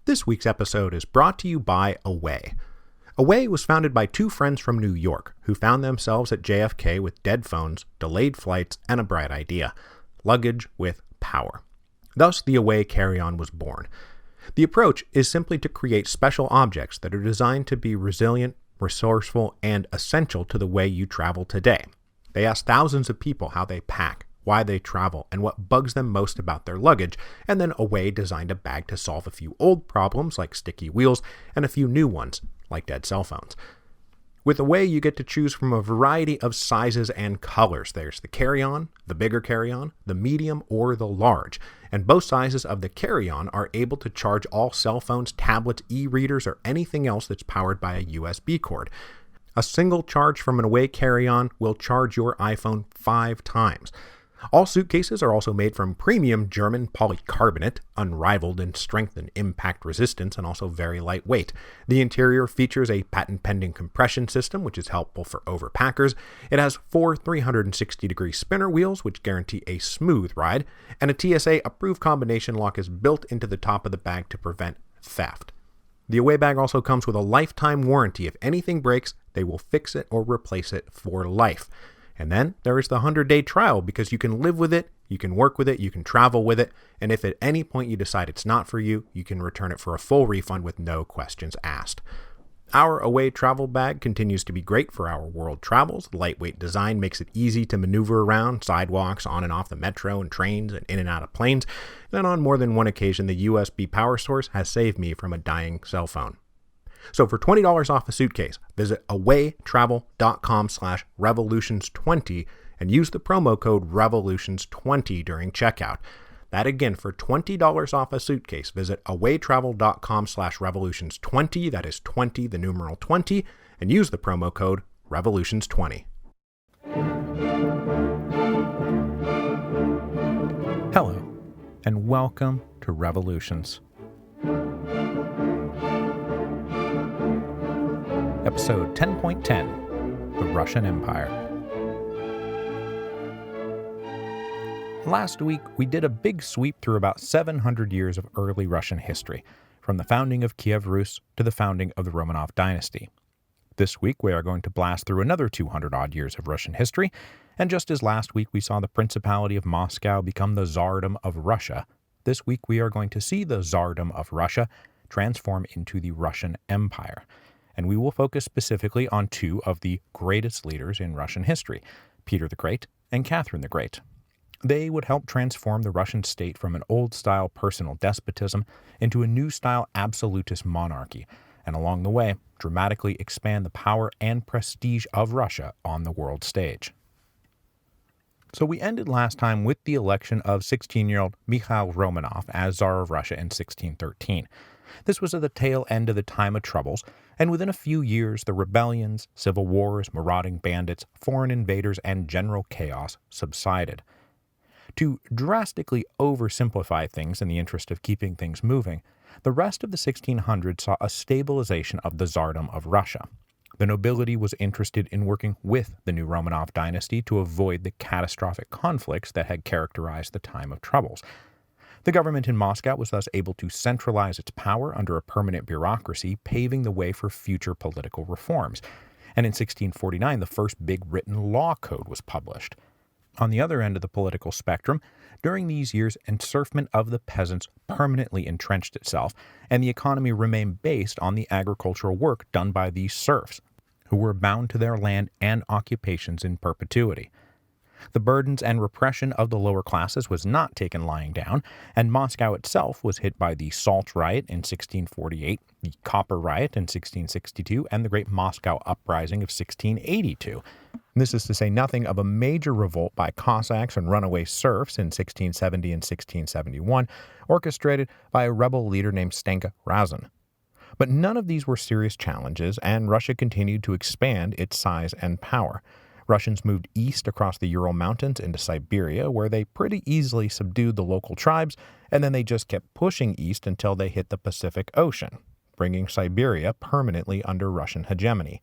This week's episode is brought to you by Away. Away was founded by two friends from New York who found themselves at JFK with dead phones, delayed flights, and a bright idea: luggage with power. Thus, the Away carry-on was born. The approach is simply to create special objects that are designed to be resilient, resourceful, and essential to the way you travel today. They ask thousands of people how they pack, why they travel, and what bugs them most about their luggage, and then Away designed a bag to solve a few old problems like sticky wheels and a few new ones like dead cell phones. With Away, you get to choose from a variety of sizes and colors. There's the carry-on, the bigger carry-on, the medium, or the large. And both sizes of the carry-on are able to charge all cell phones, tablets, e-readers, or anything else that's powered by a USB cord. A single charge from an Away carry-on will charge your iPhone 5 times. All suitcases are also made from premium German polycarbonate, unrivaled in strength and impact resistance, and also very lightweight. The interior features a patent-pending compression system, which is helpful for overpackers. It has 4 360-degree spinner wheels, which guarantee a smooth ride, and a TSA-approved combination lock is built into the top of the bag to prevent theft. The Away bag also comes with a lifetime warranty. If anything breaks, they will fix it or replace it for life. And then there is the 100-day trial, because you can live with it, you can work with it, you can travel with it, and if at any point you decide it's not for you, you can return it for a full refund with no questions asked. Our Away travel bag continues to be great for our world travels. The lightweight design makes it easy to maneuver around sidewalks, on and off the metro and trains, and in and out of planes. And on more than one occasion, the USB power source has saved me from a dying cell phone. So for $20 off a suitcase, visit awaytravel.com/revolutions20 and use the promo code revolutions20 during checkout. That again, for $20 off a suitcase, visit awaytravel.com/revolutions20, that is 20, the numeral 20, and use the promo code revolutions20. Hello, and welcome to Revolutions. Episode 10.10, The Russian Empire. Last week, we did a big sweep through about 700 years of early Russian history, from the founding of Kiev Rus to the founding of the Romanov dynasty. This week, we are going to blast through another 200-odd years of Russian history, and just as last week we saw the Principality of Moscow become the Tsardom of Russia, this week we are going to see the Tsardom of Russia transform into the Russian Empire. And we will focus specifically on two of the greatest leaders in Russian history, Peter the Great and Catherine the Great. They would help transform the Russian state from an old-style personal despotism into a new-style absolutist monarchy, and along the way, dramatically expand the power and prestige of Russia on the world stage. So we ended last time with the election of 16-year-old Mikhail Romanov as Tsar of Russia in 1613. This was at the tail end of the Time of Troubles, and within a few years the rebellions, civil wars, marauding bandits, foreign invaders, and general chaos subsided. To drastically oversimplify things in the interest of keeping things moving, the rest of the 1600s saw a stabilization of the Tsardom of Russia. The nobility was interested in working with the new Romanov dynasty to avoid the catastrophic conflicts that had characterized the Time of Troubles. The government in Moscow was thus able to centralize its power under a permanent bureaucracy, paving the way for future political reforms. And in 1649, the first big written law code was published. On the other end of the political spectrum, during these years, encirclement of the peasants permanently entrenched itself, and the economy remained based on the agricultural work done by these serfs, who were bound to their land and occupations in perpetuity. The burdens and repression of the lower classes was not taken lying down, and Moscow itself was hit by the Salt Riot in 1648, the Copper Riot in 1662, and the Great Moscow Uprising of 1682. This is to say nothing of a major revolt by Cossacks and runaway serfs in 1670 and 1671, orchestrated by a rebel leader named Stenka Razin. But none of these were serious challenges, and Russia continued to expand its size and power. Russians moved east across the Ural Mountains into Siberia, where they pretty easily subdued the local tribes, and then they just kept pushing east until they hit the Pacific Ocean, bringing Siberia permanently under Russian hegemony.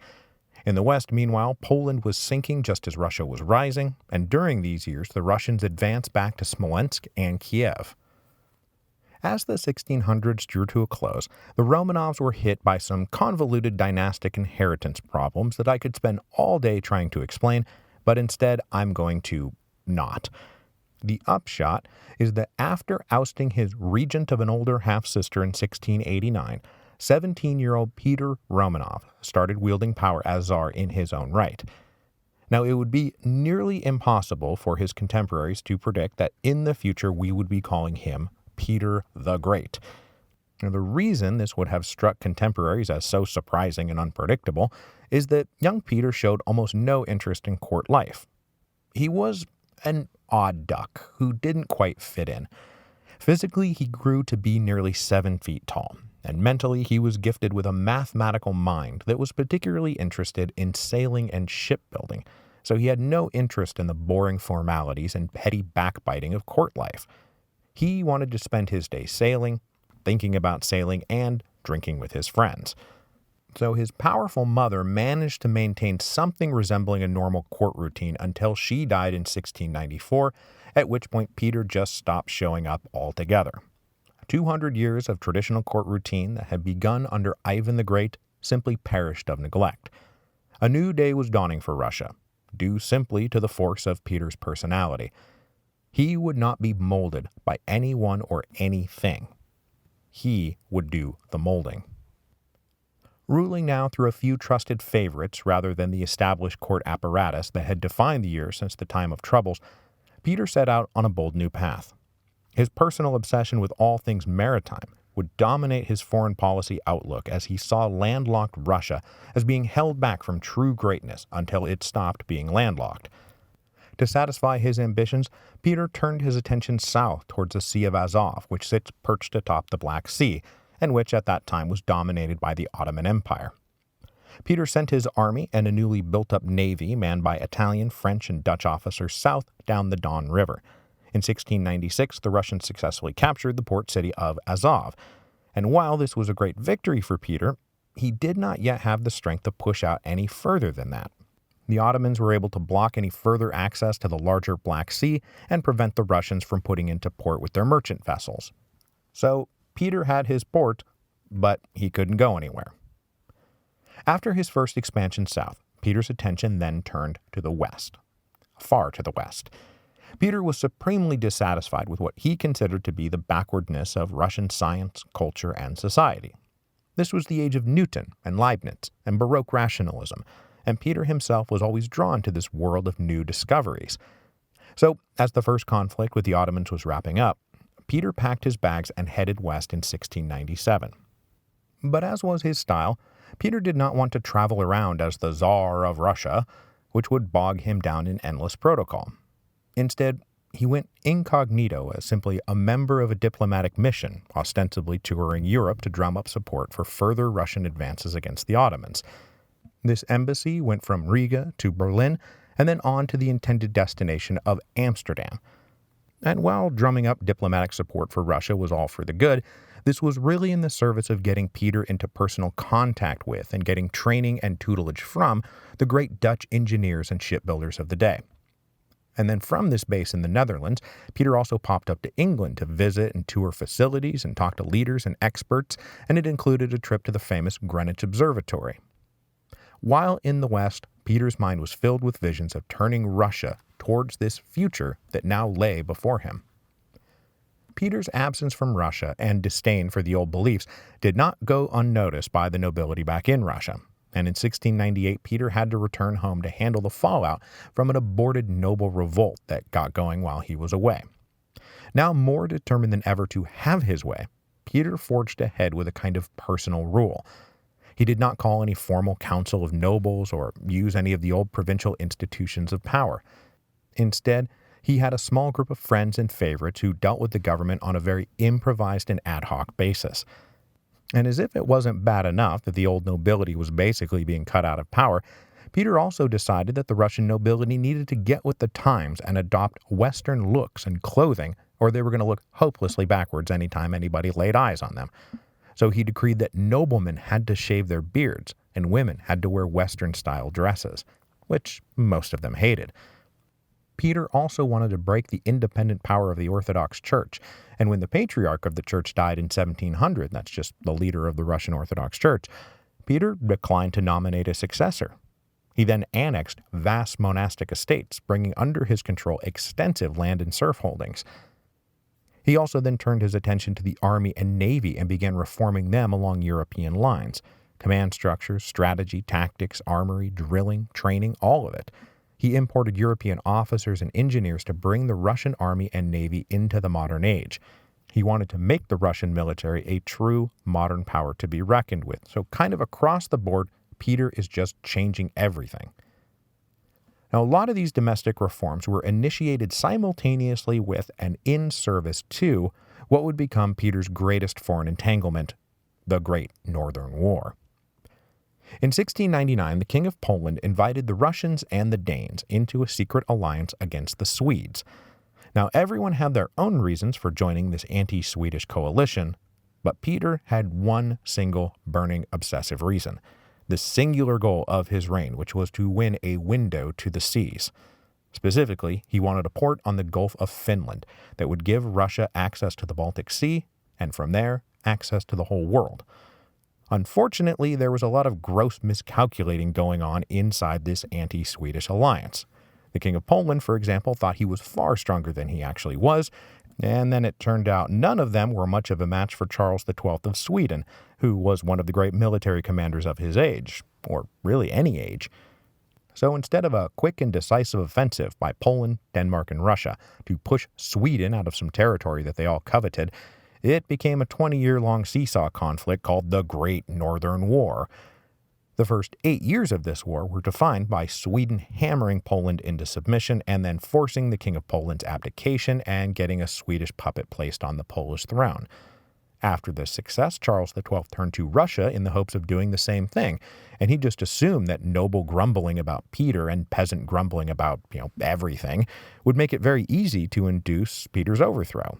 In the west, meanwhile, Poland was sinking just as Russia was rising, and during these years the Russians advanced back to Smolensk and Kiev. As the 1600s drew to a close, the Romanovs were hit by some convoluted dynastic inheritance problems that I could spend all day trying to explain, but instead I'm going to not. The upshot is that after ousting his regent of an older half-sister in 1689, 17-year-old Peter Romanov started wielding power as Tsar in his own right. Now, it would be nearly impossible for his contemporaries to predict that in the future we would be calling him Peter the Great. Now, the reason this would have struck contemporaries as so surprising and unpredictable is that young Peter showed almost no interest in court life. He was an odd duck who didn't quite fit in. Physically, he grew to be nearly 7 feet tall, and mentally he was gifted with a mathematical mind that was particularly interested in sailing and shipbuilding, so he had no interest in the boring formalities and petty backbiting of court life. He wanted to spend his day sailing, thinking about sailing, and drinking with his friends. So his powerful mother managed to maintain something resembling a normal court routine until she died in 1694, at which point Peter just stopped showing up altogether. 200 years of traditional court routine that had begun under Ivan the Great simply perished of neglect. A new day was dawning for Russia, due simply to the force of Peter's personality. He would not be molded by anyone or anything. He would do the molding. Ruling now through a few trusted favorites rather than the established court apparatus that had defined the year since the time of troubles, Peter set out on a bold new path. His personal obsession with all things maritime would dominate his foreign policy outlook as he saw landlocked Russia as being held back from true greatness until it stopped being landlocked. To satisfy his ambitions, Peter turned his attention south towards the Sea of Azov, which sits perched atop the Black Sea, and which at that time was dominated by the Ottoman Empire. Peter sent his army and a newly built-up navy manned by Italian, French, and Dutch officers south down the Don River. In 1696, the Russians successfully captured the port city of Azov, and while this was a great victory for Peter, he did not yet have the strength to push out any further than that. The Ottomans were able to block any further access to the larger Black Sea and prevent the Russians from putting into port with their merchant vessels. So Peter had his port, but he couldn't go anywhere. After his first expansion south, Peter's attention then turned to the west, far to the west. Peter was supremely dissatisfied with what he considered to be the backwardness of Russian science, culture, and society. This was the age of Newton and Leibniz and Baroque rationalism, and Peter himself was always drawn to this world of new discoveries. So, as the first conflict with the Ottomans was wrapping up, Peter packed his bags and headed west in 1697. But as was his style, Peter did not want to travel around as the Tsar of Russia, which would bog him down in endless protocol. Instead, he went incognito as simply a member of a diplomatic mission, ostensibly touring Europe to drum up support for further Russian advances against the Ottomans. This embassy went from Riga to Berlin and then on to the intended destination of Amsterdam. And while drumming up diplomatic support for Russia was all for the good, this was really in the service of getting Peter into personal contact with and getting training and tutelage from the great Dutch engineers and shipbuilders of the day. And then from this base in the Netherlands, Peter also popped up to England to visit and tour facilities and talk to leaders and experts, and it included a trip to the famous Greenwich Observatory. While in the West, Peter's mind was filled with visions of turning Russia towards this future that now lay before him. Peter's absence from Russia and disdain for the old beliefs did not go unnoticed by the nobility back in Russia, and in 1698 Peter had to return home to handle the fallout from an aborted noble revolt that got going while he was away. Now more determined than ever to have his way, Peter forged ahead with a kind of personal rule. He did not call any formal council of nobles or use any of the old provincial institutions of power. Instead, he had a small group of friends and favorites who dealt with the government on a very improvised and ad hoc basis. And as if it wasn't bad enough that the old nobility was basically being cut out of power, Peter also decided that the Russian nobility needed to get with the times and adopt Western looks and clothing, or they were going to look hopelessly backwards anytime anybody laid eyes on them. So he decreed that noblemen had to shave their beards and women had to wear Western-style dresses, which most of them hated. Peter also wanted to break the independent power of the Orthodox Church, and when the patriarch of the church died in 1700, that's just the leader of the Russian Orthodox Church, Peter declined to nominate a successor. He then annexed vast monastic estates, bringing under his control extensive land and serf holdings. He also then turned his attention to the army and navy and began reforming them along European lines. Command structures, strategy, tactics, armory, drilling, training, all of it. He imported European officers and engineers to bring the Russian army and navy into the modern age. He wanted to make the Russian military a true modern power to be reckoned with. So kind of across the board, Peter is just changing everything. Now, a lot of these domestic reforms were initiated simultaneously with and in service to what would become Peter's greatest foreign entanglement, the Great Northern War. In 1699, the King of Poland invited the Russians and the Danes into a secret alliance against the Swedes. Now, everyone had their own reasons for joining this anti-Swedish coalition, but Peter had one single burning obsessive reason, the singular goal of his reign, which was to win a window to the seas. Specifically, he wanted a port on the Gulf of Finland that would give Russia access to the Baltic Sea, and from there, access to the whole world. Unfortunately, there was a lot of gross miscalculating going on inside this anti-Swedish alliance. The King of Poland, for example, thought he was far stronger than he actually was, and then it turned out none of them were much of a match for Charles XII of Sweden, who was one of the great military commanders of his age, or really any age. So instead of a quick and decisive offensive by Poland, Denmark, and Russia to push Sweden out of some territory that they all coveted, it became a 20-year-long seesaw conflict called the Great Northern War. The first 8 years of this war were defined by Sweden hammering Poland into submission and then forcing the King of Poland's abdication and getting a Swedish puppet placed on the Polish throne. After this success, Charles XII turned to Russia in the hopes of doing the same thing, and he just assumed that noble grumbling about Peter and peasant grumbling about, everything would make it very easy to induce Peter's overthrow.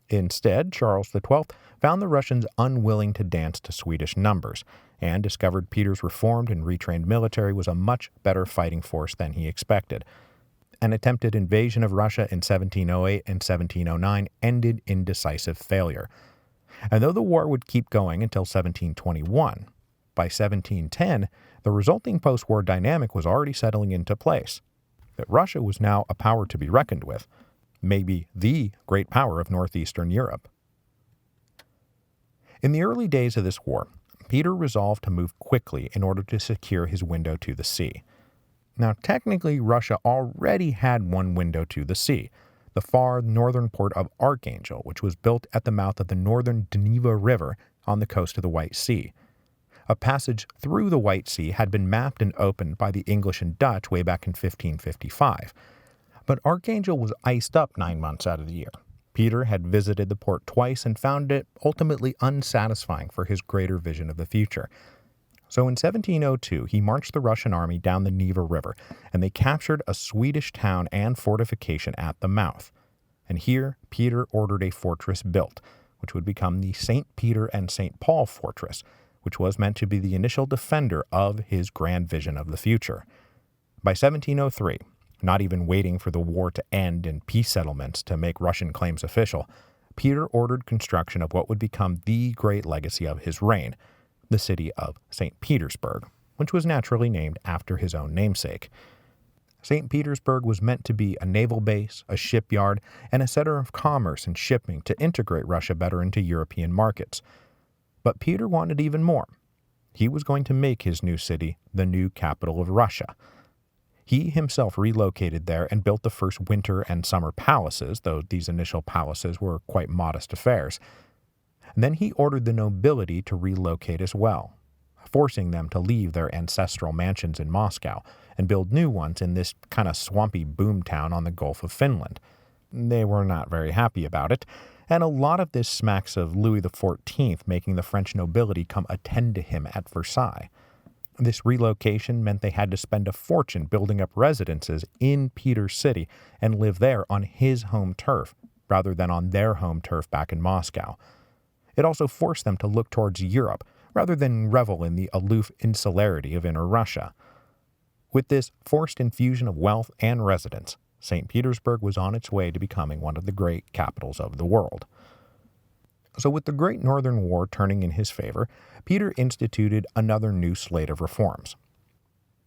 Instead, Charles XII found the Russians unwilling to dance to Swedish numbers, and discovered Peter's reformed and retrained military was a much better fighting force than he expected. An attempted invasion of Russia in 1708 and 1709 ended in decisive failure. And though the war would keep going until 1721, by 1710, the resulting post-war dynamic was already settling into place, that Russia was now a power to be reckoned with, maybe the great power of northeastern Europe. In the early days of this war, Peter resolved to move quickly in order to secure his window to the sea. Now, technically, Russia already had one window to the sea, the far northern port of Archangel, which was built at the mouth of the northern Dniva River on the coast of the White Sea. A passage through the White Sea had been mapped and opened by the English and Dutch way back in 1555. But Archangel was iced up 9 months out of the year. Peter had visited the port twice and found it ultimately unsatisfying for his greater vision of the future. So in 1702, he marched the Russian army down the Neva River, and they captured a Swedish town and fortification at the mouth. And here, Peter ordered a fortress built, which would become the St. Peter and St. Paul Fortress, which was meant to be the initial defender of his grand vision of the future. By 1703, not even waiting for the war to end and peace settlements to make Russian claims official, Peter ordered construction of what would become the great legacy of his reign, the city of St. Petersburg, which was naturally named after his own namesake. St. Petersburg was meant to be a naval base, a shipyard, and a center of commerce and shipping to integrate Russia better into European markets. But Peter wanted even more. He was going to make his new city the new capital of Russia. He himself relocated there and built the first winter and summer palaces, though these initial palaces were quite modest affairs. And then he ordered the nobility to relocate as well, forcing them to leave their ancestral mansions in Moscow and build new ones in this kind of swampy boomtown on the Gulf of Finland. They were not very happy about it, and a lot of this smacks of Louis XIV making the French nobility come attend to him at Versailles. This relocation meant they had to spend a fortune building up residences in Peter's city and live there on his home turf, rather than on their home turf back in Moscow. It also forced them to look towards Europe, rather than revel in the aloof insularity of inner Russia. With this forced infusion of wealth and residence, St. Petersburg was on its way to becoming one of the great capitals of the world. So with the Great Northern War turning in his favor, Peter instituted another new slate of reforms.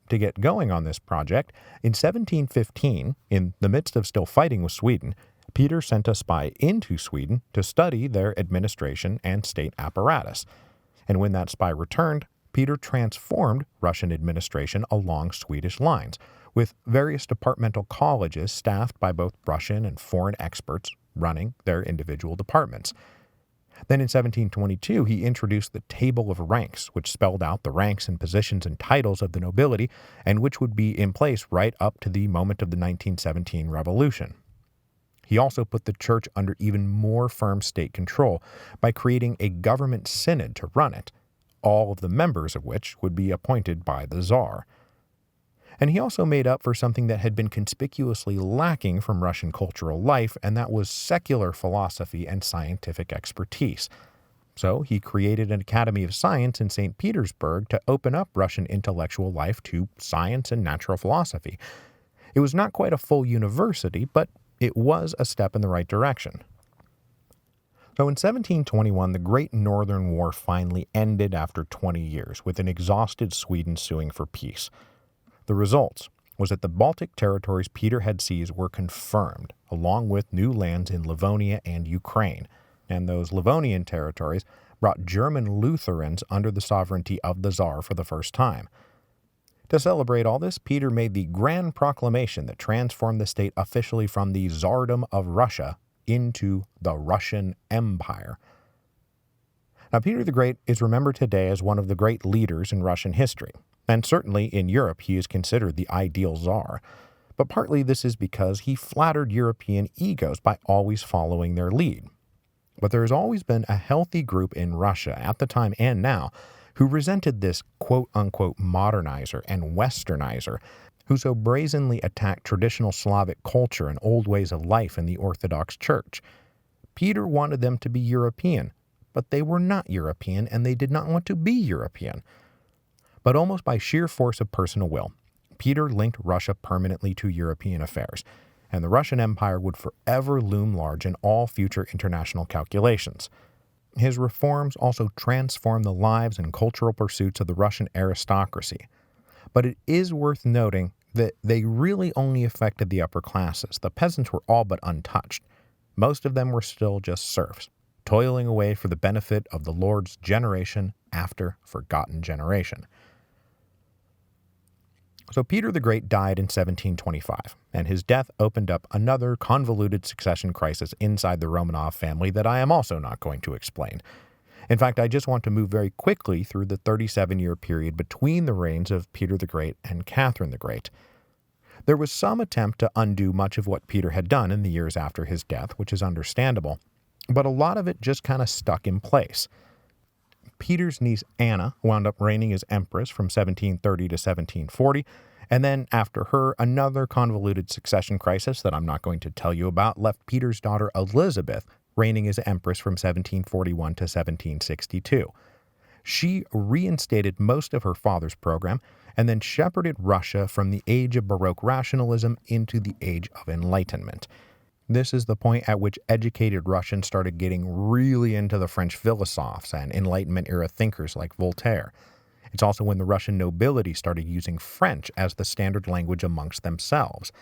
To get going on this project, in 1715, in the midst of still fighting with Sweden, Peter sent a spy into Sweden to study their administration and state apparatus. And when that spy returned, Peter transformed Russian administration along Swedish lines, with various departmental colleges staffed by both Russian and foreign experts running their individual departments. Then in 1722, he introduced the Table of Ranks, which spelled out the ranks and positions and titles of the nobility, and which would be in place right up to the moment of the 1917 revolution. He also put the church under even more firm state control by creating a government synod to run it, all of the members of which would be appointed by the Tsar. And he also made up for something that had been conspicuously lacking from Russian cultural life, and that was secular philosophy and scientific expertise. So he created an Academy of Science in St. Petersburg to open up Russian intellectual life to science and natural philosophy. It was not quite a full university, but it was a step in the right direction. So in 1721, the Great Northern War finally ended after 20 years, with an exhausted Sweden suing for peace. The results was that the Baltic territories Peter had seized were confirmed, along with new lands in Livonia and Ukraine, and those Livonian territories brought German Lutherans under the sovereignty of the Tsar for the first time. To celebrate all this, Peter made the grand proclamation that transformed the state officially from the Tsardom of Russia into the Russian Empire. Now, Peter the Great is remembered today as one of the great leaders in Russian history. And certainly in Europe he is considered the ideal czar, but partly this is because he flattered European egos by always following their lead. But there has always been a healthy group in Russia at the time and now who resented this quote-unquote modernizer and westernizer who so brazenly attacked traditional Slavic culture and old ways of life in the Orthodox Church. Peter wanted them to be European, but they were not European and they did not want to be European. But almost by sheer force of personal will, Peter linked Russia permanently to European affairs, and the Russian Empire would forever loom large in all future international calculations. His reforms also transformed the lives and cultural pursuits of the Russian aristocracy. But it is worth noting that they really only affected the upper classes. The peasants were all but untouched. Most of them were still just serfs, toiling away for the benefit of the Lord's generation after forgotten generation. So Peter the Great died in 1725, and his death opened up another convoluted succession crisis inside the Romanov family that I am also not going to explain. In fact, I just want to move very quickly through the 37-year period between the reigns of Peter the Great and Catherine the Great. There was some attempt to undo much of what Peter had done in the years after his death, which is understandable, but a lot of it just kind of stuck in place. Peter's niece Anna wound up reigning as empress from 1730 to 1740, and then after her, another convoluted succession crisis that I'm not going to tell you about left Peter's daughter Elizabeth reigning as empress from 1741 to 1762. She reinstated most of her father's program and then shepherded Russia from the age of Baroque rationalism into the age of Enlightenment. This is the point at which educated Russians started getting really into the French philosophes and Enlightenment-era thinkers like Voltaire. It's also when the Russian nobility started using French as the standard language amongst themselves.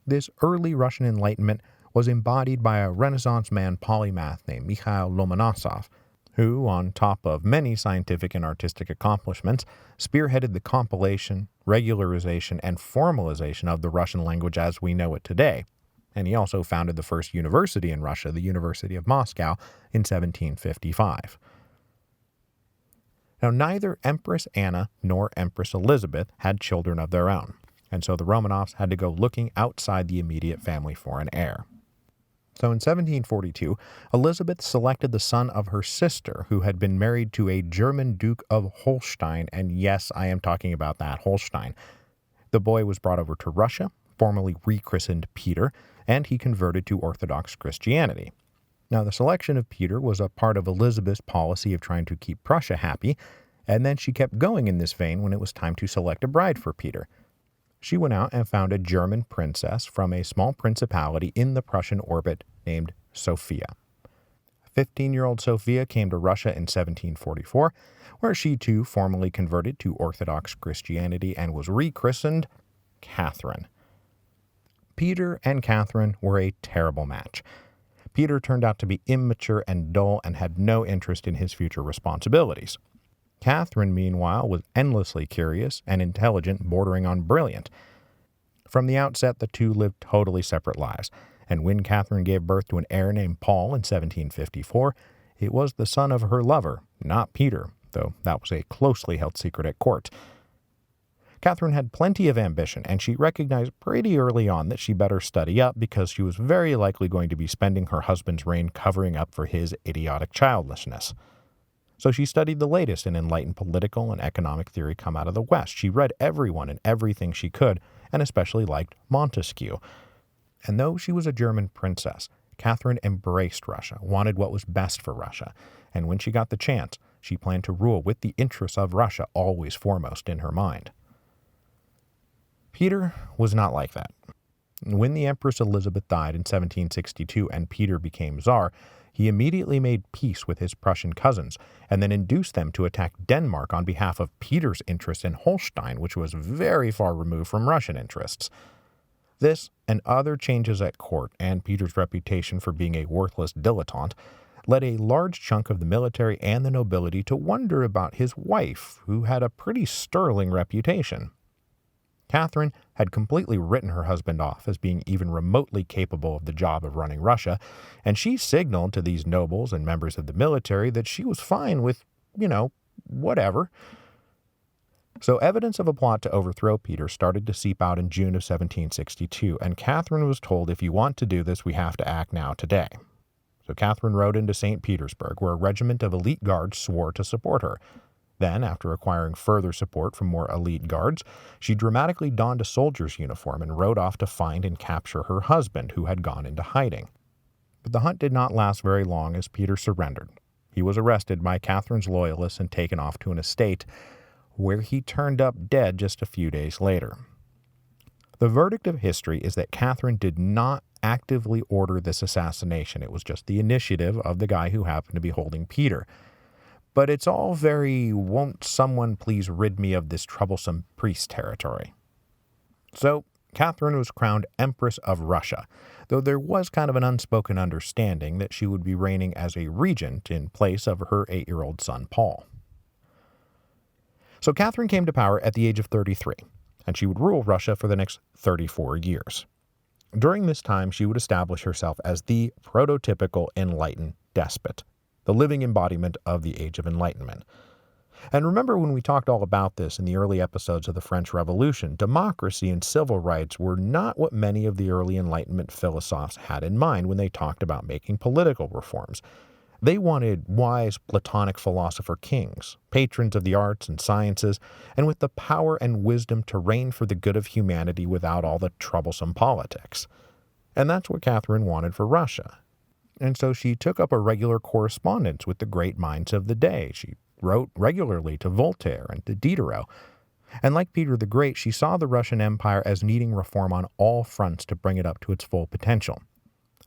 This early Russian Enlightenment was embodied by a Renaissance man polymath named Mikhail Lomonosov, who, on top of many scientific and artistic accomplishments, spearheaded the compilation, regularization, and formalization of the Russian language as we know it today. And he also founded the first university in Russia, the University of Moscow, in 1755. Now, neither Empress Anna nor Empress Elizabeth had children of their own, and so the Romanovs had to go looking outside the immediate family for an heir. So in 1742, Elizabeth selected the son of her sister, who had been married to a German Duke of Holstein, and yes, I am talking about that, Holstein. The boy was brought over to Russia, formally rechristened Peter, and he converted to Orthodox Christianity. Now, the selection of Peter was a part of Elizabeth's policy of trying to keep Prussia happy, and then she kept going in this vein when it was time to select a bride for Peter. She went out and found a German princess from a small principality in the Prussian orbit named Sophia. 15-year-old Sophia came to Russia in 1744, where she too formally converted to Orthodox Christianity and was rechristened Catherine. Peter and Catherine were a terrible match. Peter turned out to be immature and dull and had no interest in his future responsibilities. Catherine, meanwhile, was endlessly curious and intelligent, bordering on brilliant. From the outset, the two lived totally separate lives, and when Catherine gave birth to an heir named Paul in 1754, it was the son of her lover, not Peter, though that was a closely held secret at court. Catherine had plenty of ambition, and she recognized pretty early on that she better study up because she was very likely going to be spending her husband's reign covering up for his idiotic childlessness. So she studied the latest in enlightened political and economic theory come out of the West. She read everyone and everything she could, and especially liked Montesquieu. And though she was a German princess, Catherine embraced Russia, wanted what was best for Russia, and when she got the chance, she planned to rule with the interests of Russia always foremost in her mind. Peter was not like that. When the Empress Elizabeth died in 1762 and Peter became Tsar, he immediately made peace with his Prussian cousins and then induced them to attack Denmark on behalf of Peter's interests in Holstein, which was very far removed from Russian interests. This and other changes at court and Peter's reputation for being a worthless dilettante led a large chunk of the military and the nobility to wonder about his wife, who had a pretty sterling reputation. Catherine had completely written her husband off as being even remotely capable of the job of running Russia, and she signaled to these nobles and members of the military that she was fine with, whatever. So evidence of a plot to overthrow Peter started to seep out in June of 1762, and Catherine was told, if you want to do this, we have to act now today. So Catherine rode into St. Petersburg, where a regiment of elite guards swore to support her. Then, after acquiring further support from more elite guards, she dramatically donned a soldier's uniform and rode off to find and capture her husband, who had gone into hiding. But the hunt did not last very long as Peter surrendered. He was arrested by Catherine's loyalists and taken off to an estate, where he turned up dead just a few days later. The verdict of history is that Catherine did not actively order this assassination. It was just the initiative of the guy who happened to be holding Peter. But it's all very, won't someone please rid me of this troublesome priest territory. So, Catherine was crowned Empress of Russia, though there was kind of an unspoken understanding that she would be reigning as a regent in place of her 8-year-old son, Paul. So Catherine came to power at the age of 33, and she would rule Russia for the next 34 years. During this time, she would establish herself as the prototypical enlightened despot, the living embodiment of the Age of Enlightenment. And remember when we talked all about this in the early episodes of the French Revolution, democracy and civil rights were not what many of the early Enlightenment philosophers had in mind when they talked about making political reforms. They wanted wise Platonic philosopher kings, patrons of the arts and sciences, and with the power and wisdom to reign for the good of humanity without all the troublesome politics. And that's what Catherine wanted for Russia. And so she took up a regular correspondence with the great minds of the day. She wrote regularly to Voltaire and to Diderot. And like Peter the Great, she saw the Russian Empire as needing reform on all fronts to bring it up to its full potential.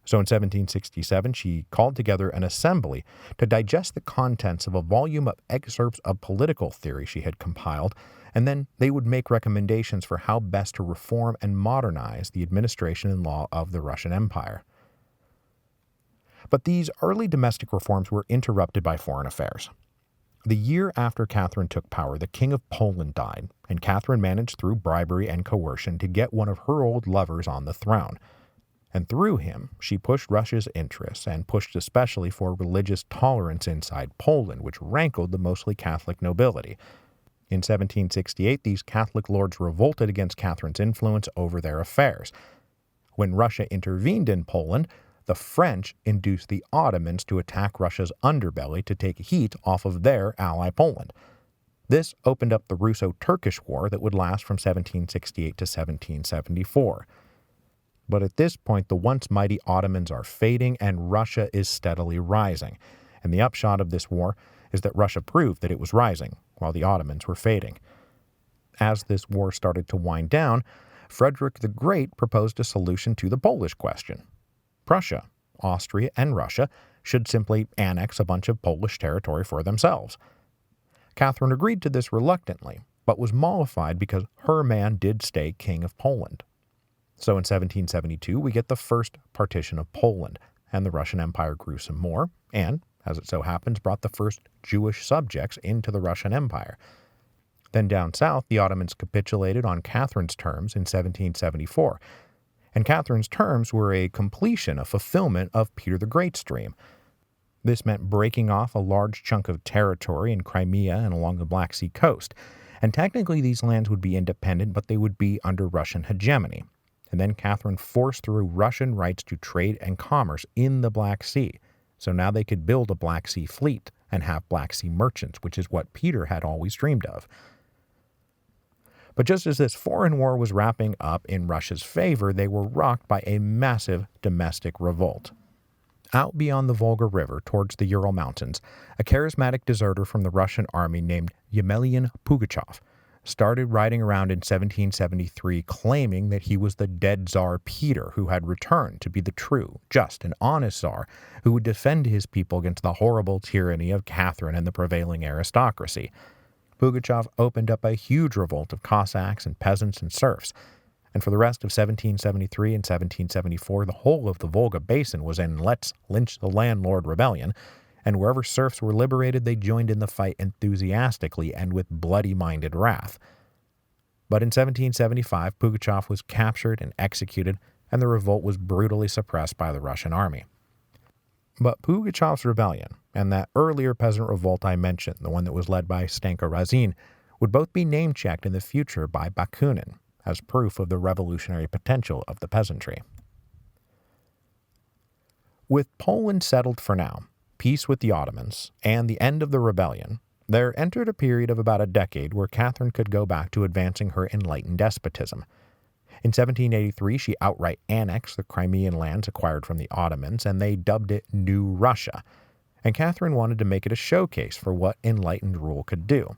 So in 1767, she called together an assembly to digest the contents of a volume of excerpts of political theory she had compiled, and then they would make recommendations for how best to reform and modernize the administration and law of the Russian Empire. But these early domestic reforms were interrupted by foreign affairs. The year after Catherine took power, the King of Poland died, and Catherine managed through bribery and coercion to get one of her old lovers on the throne. And through him, she pushed Russia's interests and pushed especially for religious tolerance inside Poland, which rankled the mostly Catholic nobility. In 1768, these Catholic lords revolted against Catherine's influence over their affairs. When Russia intervened in Poland, the French induced the Ottomans to attack Russia's underbelly to take heat off of their ally Poland. This opened up the Russo-Turkish War that would last from 1768 to 1774. But at this point, the once mighty Ottomans are fading and Russia is steadily rising. And the upshot of this war is that Russia proved that it was rising while the Ottomans were fading. As this war started to wind down, Frederick the Great proposed a solution to the Polish question. Prussia, Austria, and Russia should simply annex a bunch of Polish territory for themselves. Catherine agreed to this reluctantly, but was mollified because her man did stay king of Poland. So in 1772, we get the first partition of Poland, and the Russian Empire grew some more, and, as it so happens, brought the first Jewish subjects into the Russian Empire. Then down south, the Ottomans capitulated on Catherine's terms in 1774, and Catherine's terms were a completion, a fulfillment of Peter the Great's dream. This meant breaking off a large chunk of territory in Crimea and along the Black Sea coast, and technically these lands would be independent, but they would be under Russian hegemony. And then Catherine forced through Russian rights to trade and commerce in the Black Sea, so now they could build a Black Sea fleet and have Black Sea merchants, which is what Peter had always dreamed of. But just as this foreign war was wrapping up in Russia's favor, they were rocked by a massive domestic revolt. Out beyond the Volga River, towards the Ural Mountains, a charismatic deserter from the Russian army named Yemelyan Pugachev started riding around in 1773 claiming that he was the dead Tsar Peter who had returned to be the true, just, and honest Tsar who would defend his people against the horrible tyranny of Catherine and the prevailing aristocracy. Pugachev opened up a huge revolt of Cossacks and peasants and serfs, and for the rest of 1773 and 1774, the whole of the Volga Basin was in Let's Lynch the Landlord rebellion, and wherever serfs were liberated, they joined in the fight enthusiastically and with bloody-minded wrath. But in 1775, Pugachev was captured and executed, and the revolt was brutally suppressed by the Russian army. But Pugachev's rebellion and that earlier peasant revolt I mentioned, the one that was led by Stanko Razin, would both be name-checked in the future by Bakunin as proof of the revolutionary potential of the peasantry. With Poland settled for now, peace with the Ottomans, and the end of the rebellion, there entered a period of about a decade where Catherine could go back to advancing her enlightened despotism. In 1783, she outright annexed the Crimean lands acquired from the Ottomans, and they dubbed it New Russia. And Catherine wanted to make it a showcase for what enlightened rule could do.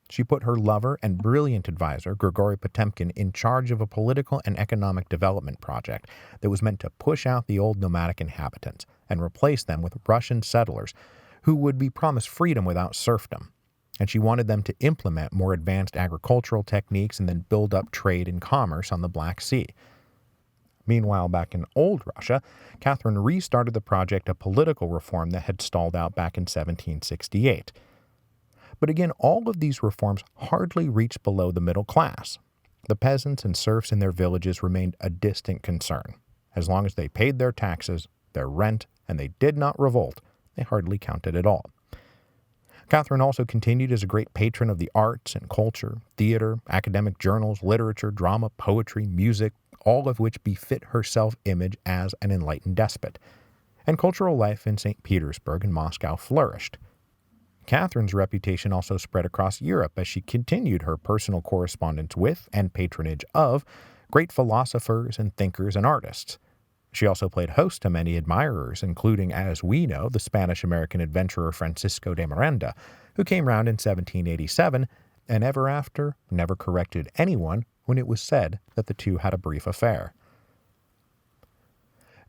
She put her lover and brilliant advisor, Grigory Potemkin, in charge of a political and economic development project that was meant to push out the old nomadic inhabitants and replace them with Russian settlers who would be promised freedom without serfdom. And she wanted them to implement more advanced agricultural techniques and then build up trade and commerce on the Black Sea. Meanwhile, back in Old Russia, Catherine restarted the project of political reform that had stalled out back in 1768. But again, all of these reforms hardly reached below the middle class. The peasants and serfs in their villages remained a distant concern. As long as they paid their taxes, their rent, and they did not revolt, they hardly counted at all. Catherine also continued as a great patron of the arts and culture, theater, academic journals, literature, drama, poetry, music, all of which befit her self-image as an enlightened despot. And cultural life in St. Petersburg and Moscow flourished. Catherine's reputation also spread across Europe as she continued her personal correspondence with and patronage of great philosophers and thinkers and artists. She also played host to many admirers, including, as we know, the Spanish-American adventurer Francisco de Miranda, who came round in 1787, and ever after never corrected anyone when it was said that the two had a brief affair.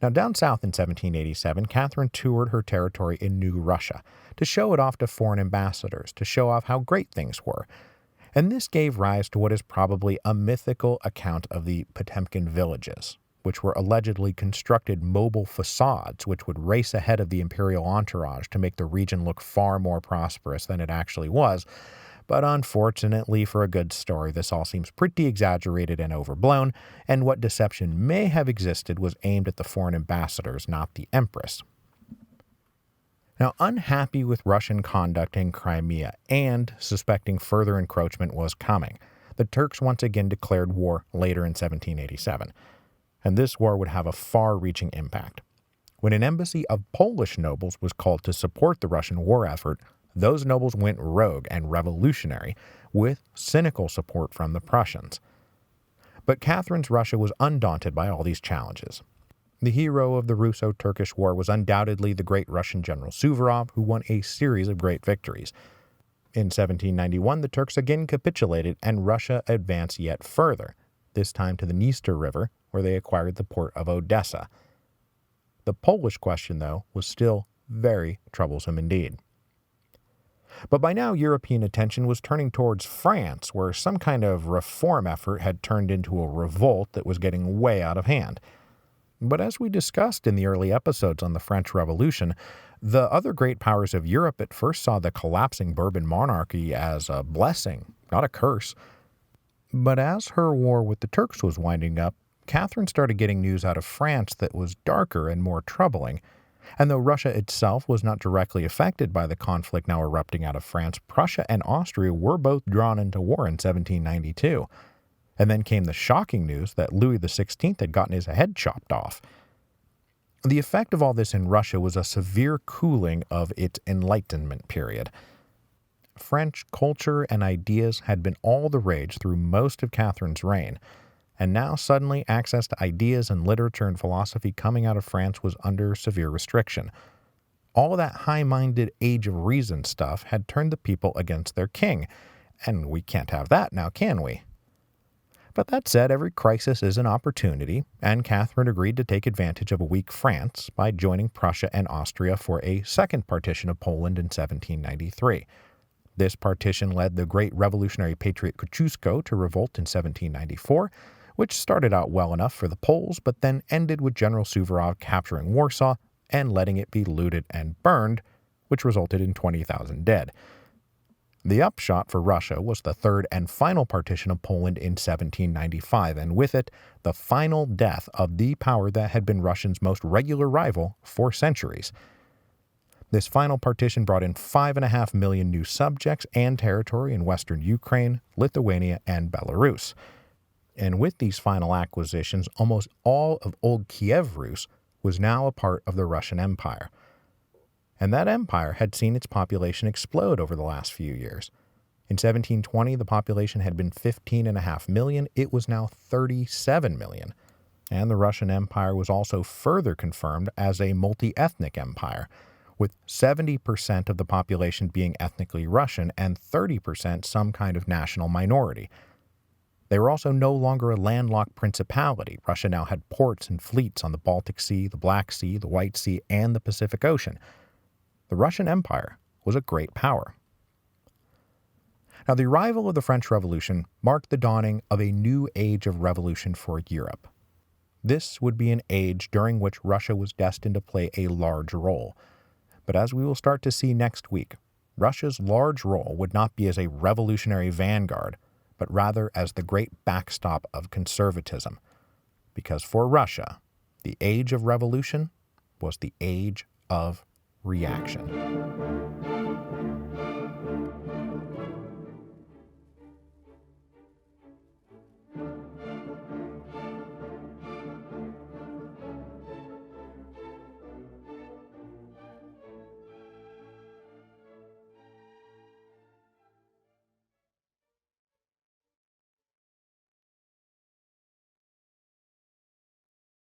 Now, down south in 1787, Catherine toured her territory in New Russia to show it off to foreign ambassadors, to show off how great things were. And this gave rise to what is probably a mythical account of the Potemkin villages, which were allegedly constructed mobile facades which would race ahead of the imperial entourage to make the region look far more prosperous than it actually was. But unfortunately for a good story, this all seems pretty exaggerated and overblown, and what deception may have existed was aimed at the foreign ambassadors, not the empress. Now, unhappy with Russian conduct in Crimea and suspecting further encroachment was coming, the Turks once again declared war later in 1787. And this war would have a far-reaching impact. When an embassy of Polish nobles was called to support the Russian war effort, those nobles went rogue and revolutionary, with cynical support from the Prussians. But Catherine's Russia was undaunted by all these challenges. The hero of the Russo-Turkish War was undoubtedly the great Russian general Suvorov, who won a series of great victories. In 1791, the Turks again capitulated and Russia advanced yet further, this time to the Dniester River, where they acquired the port of Odessa. The Polish question, though, was still very troublesome indeed. But by now, European attention was turning towards France, where some kind of reform effort had turned into a revolt that was getting way out of hand. But as we discussed in the early episodes on the French Revolution, the other great powers of Europe at first saw the collapsing Bourbon monarchy as a blessing, not a curse. But as her war with the Turks was winding up, Catherine started getting news out of France that was darker and more troubling. And though Russia itself was not directly affected by the conflict now erupting out of France, Prussia and Austria were both drawn into war in 1792. And then came the shocking news that Louis XVI had gotten his head chopped off. The effect of all this in Russia was a severe cooling of its Enlightenment period. French culture and ideas had been all the rage through most of Catherine's reign, and now suddenly access to ideas and literature and philosophy coming out of France was under severe restriction. All that high-minded Age of Reason stuff had turned the people against their king, and we can't have that now, can we? But that said, every crisis is an opportunity, and Catherine agreed to take advantage of a weak France by joining Prussia and Austria for a second partition of Poland in 1793. This partition led the great revolutionary patriot Kosciuszko to revolt in 1794, which started out well enough for the Poles, but then ended with General Suvorov capturing Warsaw and letting it be looted and burned, which resulted in 20,000 dead. The upshot for Russia was the third and final partition of Poland in 1795, and with it, the final death of the power that had been Russia's most regular rival for centuries. This final partition brought in 5.5 million new subjects and territory in western Ukraine, Lithuania, and Belarus. And with these final acquisitions, almost all of old Kiev Rus was now a part of the Russian Empire. And that empire had seen its population explode over the last few years. In 1720, the population had been 15.5 million. It was now 37 million. And the Russian Empire was also further confirmed as a multi-ethnic empire, with 70% of the population being ethnically Russian and 30% some kind of national minority. They were also no longer a landlocked principality. Russia now had ports and fleets on the Baltic Sea, the Black Sea, the White Sea, and the Pacific Ocean. The Russian Empire was a great power. Now, the arrival of the French Revolution marked the dawning of a new age of revolution for Europe. This would be an age during which Russia was destined to play a large role. But as we will start to see next week, Russia's large role would not be as a revolutionary vanguard, but rather as the great backstop of conservatism. Because for Russia, the age of revolution was the age of reaction.